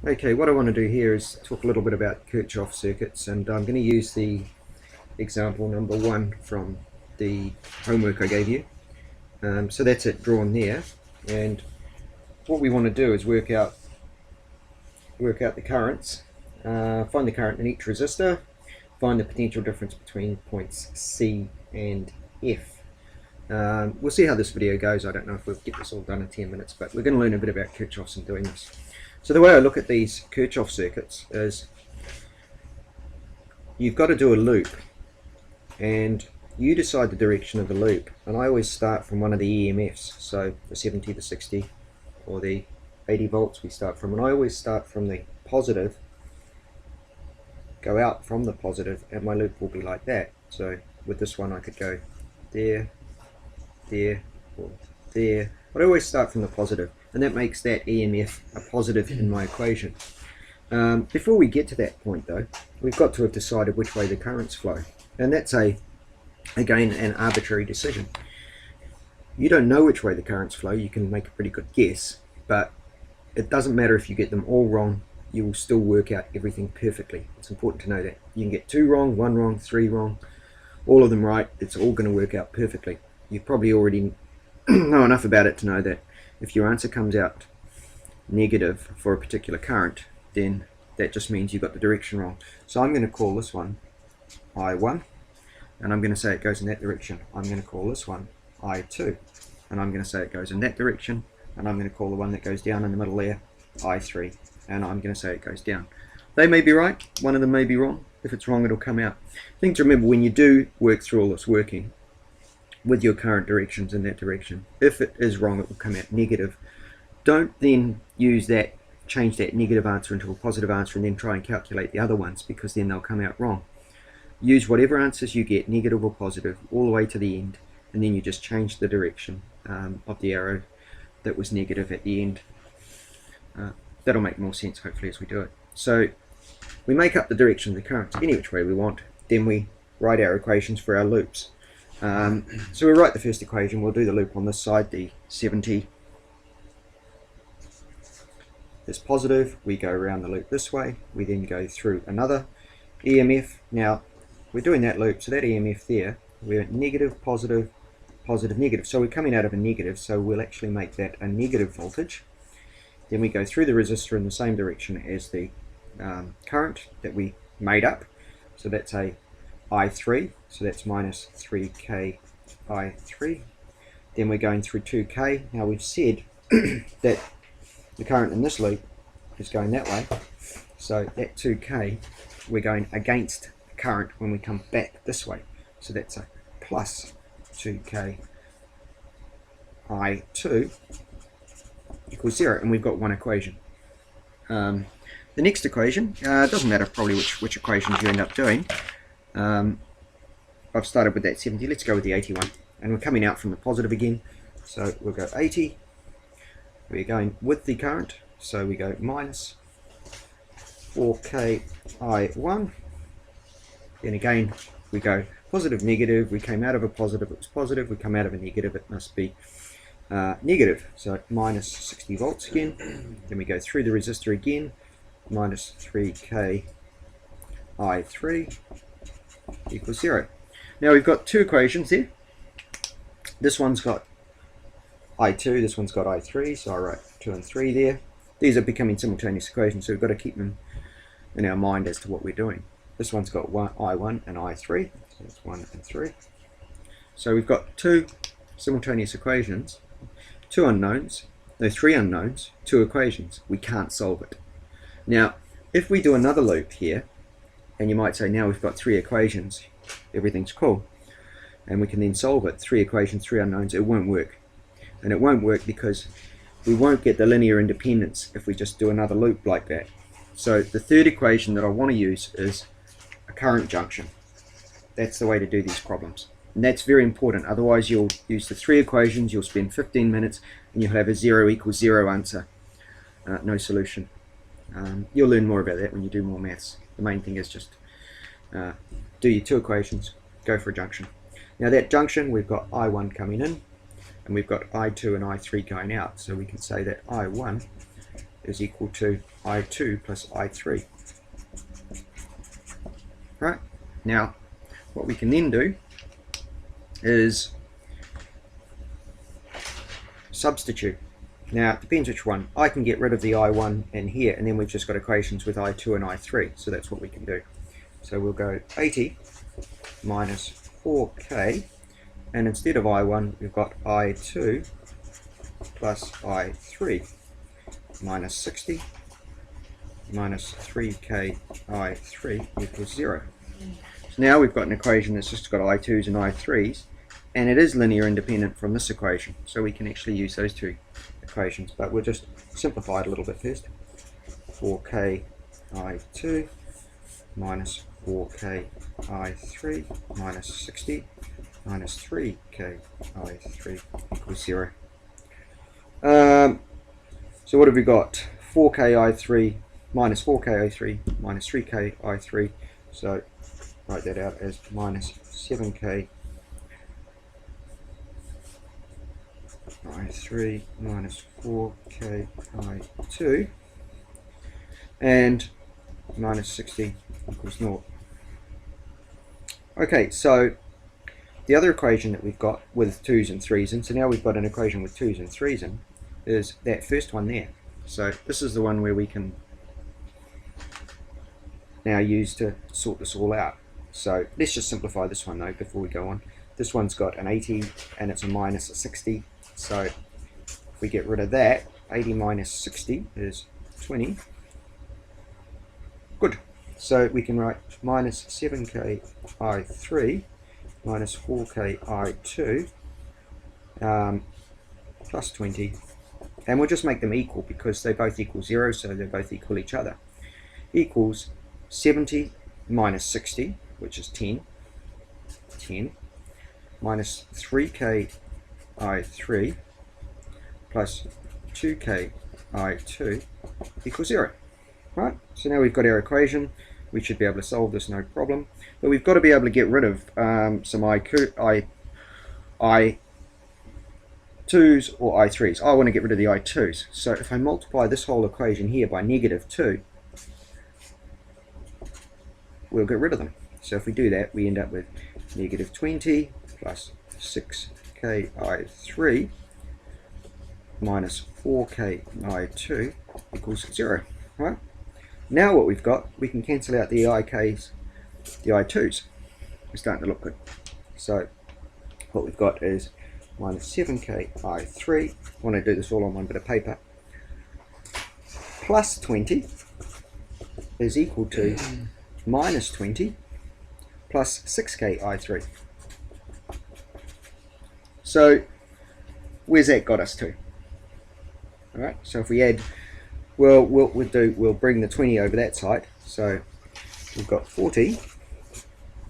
Okay, what I want to do here is talk a little bit about Kirchhoff circuits, and I'm going to use the example number 1 from the homework I gave you. So that's it drawn there, and what we want to do is work out the currents, find the current in each resistor, find the potential difference between points C and F. We'll see how this video goes. I don't know if we'll get this all done in 10 minutes, but we're going to learn a bit about Kirchhoffs in doing this. So the way I look at these Kirchhoff circuits is you've got to do a loop, and you decide the direction of the loop, and I always start from one of the EMFs, so the 70, the 60 or the 80 volts we start from, and I always start from the positive, go out from the positive, and my loop will be like that. So with this one I could go there, there, or there, but I always start from the positive, and that makes that EMF a positive in my equation. Before we get to that point though, we've got to have decided which way the currents flow, and that's again an arbitrary decision. You don't know which way the currents flow. You can make a pretty good guess, but it doesn't matter if you get them all wrong, you will still work out everything perfectly. It's important to know that. You can get 2 wrong, 1 wrong, 3 wrong, all of them right, it's all going to work out perfectly. You probably already know enough about it to know that if your answer comes out negative for a particular current, then that just means you got the direction wrong. So I'm going to call this one I1, and I'm going to say it goes in that direction. I'm going to call this one I2, and I'm going to say it goes in that direction, and I'm going to call the one that goes down in the middle there I3, and I'm going to say it goes down. They may be right, one of them may be wrong. If it's wrong, it'll come out. Thing to remember when you do work through all this working with your current directions in that direction, if it is wrong, it will come out negative. Don't then use that, change that negative answer into a positive answer and then try and calculate the other ones, because then they'll come out wrong. Use whatever answers you get, negative or positive, all the way to the end, and then you just change the direction of the arrow that was negative at the end. That'll make more sense hopefully as we do it. So we make up the direction of the currents any which way we want, then we write our equations for our loops. So we write the first equation. We'll do the loop on this side. The 70 is positive. We go around the loop this way. We then go through another EMF. Now we're doing that loop, so that EMF there, we're negative, positive, positive, negative. So we're coming out of a negative, so we'll actually make that a negative voltage. Then we go through the resistor in the same direction as the current that we made up. So that's a I3, so that's minus 3k I3. Then we're going through 2k. Now we've said that the current in this loop is going that way, so that 2k, we're going against the current when we come back this way, so that's a plus 2k I2 equals 0, and we've got one equation. The next equation, it doesn't matter probably which equations you end up doing. I've started with that 70, let's go with the 81, and we're coming out from the positive again, so we'll go 80, we're going with the current, so we go minus 4k I1, then again we go positive, negative, we came out of a positive, it was positive, we come out of a negative, it must be negative, so minus 60 volts again, then we go through the resistor again, minus 3k I3 equals 0. Now we've got 2 equations there. This one's got I2, this one's got I3, so I write 2 and 3 there. These are becoming simultaneous equations, so we've got to keep them in our mind as to what we're doing. This one's got I1 and I3, so that's 1 and 3. So we've got 2 simultaneous equations, 2 unknowns, no, 3 unknowns, 2 equations. We can't solve it. Now, if we do another loop here, and you might say now we've got 3 equations, everything's cool, and we can then solve it, 3 equations, 3 unknowns, it won't work. And it won't work because we won't get the linear independence if we just do another loop like that. So the third equation that I want to use is a current junction. That's the way to do these problems. And that's very important, otherwise you'll use the 3 equations, you'll spend 15 minutes, and you'll have a 0 equals 0 answer. No solution. You'll learn more about that when you do more maths. The main thing is just do your 2 equations, go for a junction. Now that junction, we've got I1 coming in, and we've got I2 and I3 going out, so we can say that I1 is equal to I2 plus I3. Right, now what we can then do is substitute. Now it depends which one. I can get rid of the I1 in here, and then we've just got equations with I2 and I3, so that's what we can do. So we'll go 80 minus 4k, and instead of I1 we've got I2 plus I3 minus 60 minus 3k I3 equals 0. So now we've got an equation that's just got I2s and I3s, and it is linear independent from this equation, so we can actually use those two equations, but we'll just simplify it a little bit first. 4k I2 minus 4k I3 minus 60 minus 3k I3 equals 0. So what have we got? 4k I3 minus 4k I3 minus 3k I3, so write that out as minus 7k I3 minus 4k I2, and minus 60 equals 0. Okay, so the other equation that we've got with 2's and 3's in, so now we've got an equation with 2's and 3's in, is that first one there. So this is the one where we can now use to sort this all out. So let's just simplify this one though before we go on. This one's got an 80 and it's a minus a 60. So if we get rid of that, 80 minus 60 is 20. Good. So we can write minus 7k I3 minus 4k I2 plus 20. And we'll just make them equal because they both equal 0, so they both equal each other. Equals 70 minus 60, which is 10, minus 3k I3 plus 2k I2 equals 0. Right, so now we've got our equation. We should be able to solve this no problem. But we've got to be able to get rid of some I2s or I3s. I want to get rid of the I2s. So if I multiply this whole equation here by negative 2, we'll get rid of them. So if we do that, we end up with negative 20 plus 6k I3 minus 4k I2 equals 0. Right? Now what we've got, we can cancel out the IKs, the I2s. We're starting to look good. So what we've got is minus 7k I3, I want to do this all on one bit of paper, plus 20 is equal to minus 20 plus 6k I3. So where's that got us to? Alright, so if we add, well, we'll bring the 20 over that side, so we've got 40,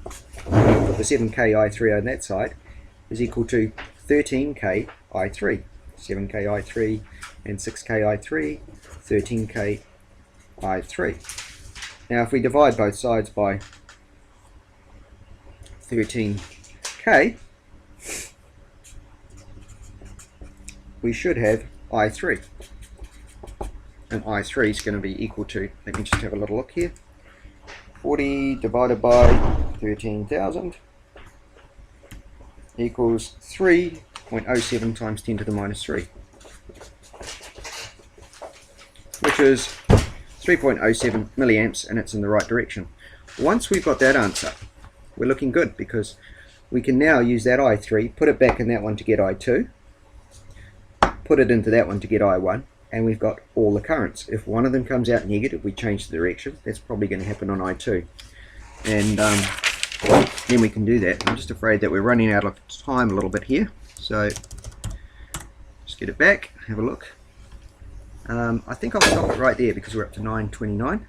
put the 7k I3 on that side, is equal to 13k I3. 7k I3 and 6k I3, 13k I3. Now if we divide both sides by 13k, we should have I3. And I3 is going to be equal to, let me just have a little look here, 40 divided by 13,000 equals 3.07 times 10 to the minus 3, which is 3.07 milliamps, and it's in the right direction. Once we've got that answer, we're looking good, because we can now use that I3, put it back in that one to get I2, put it into that one to get I1, and we've got all the currents. If one of them comes out negative, we change the direction. That's probably going to happen on I2. And then we can do that. I'm just afraid that we're running out of time a little bit here. So just get it back, have a look. I think I'll stop it right there because we're up to 9:29.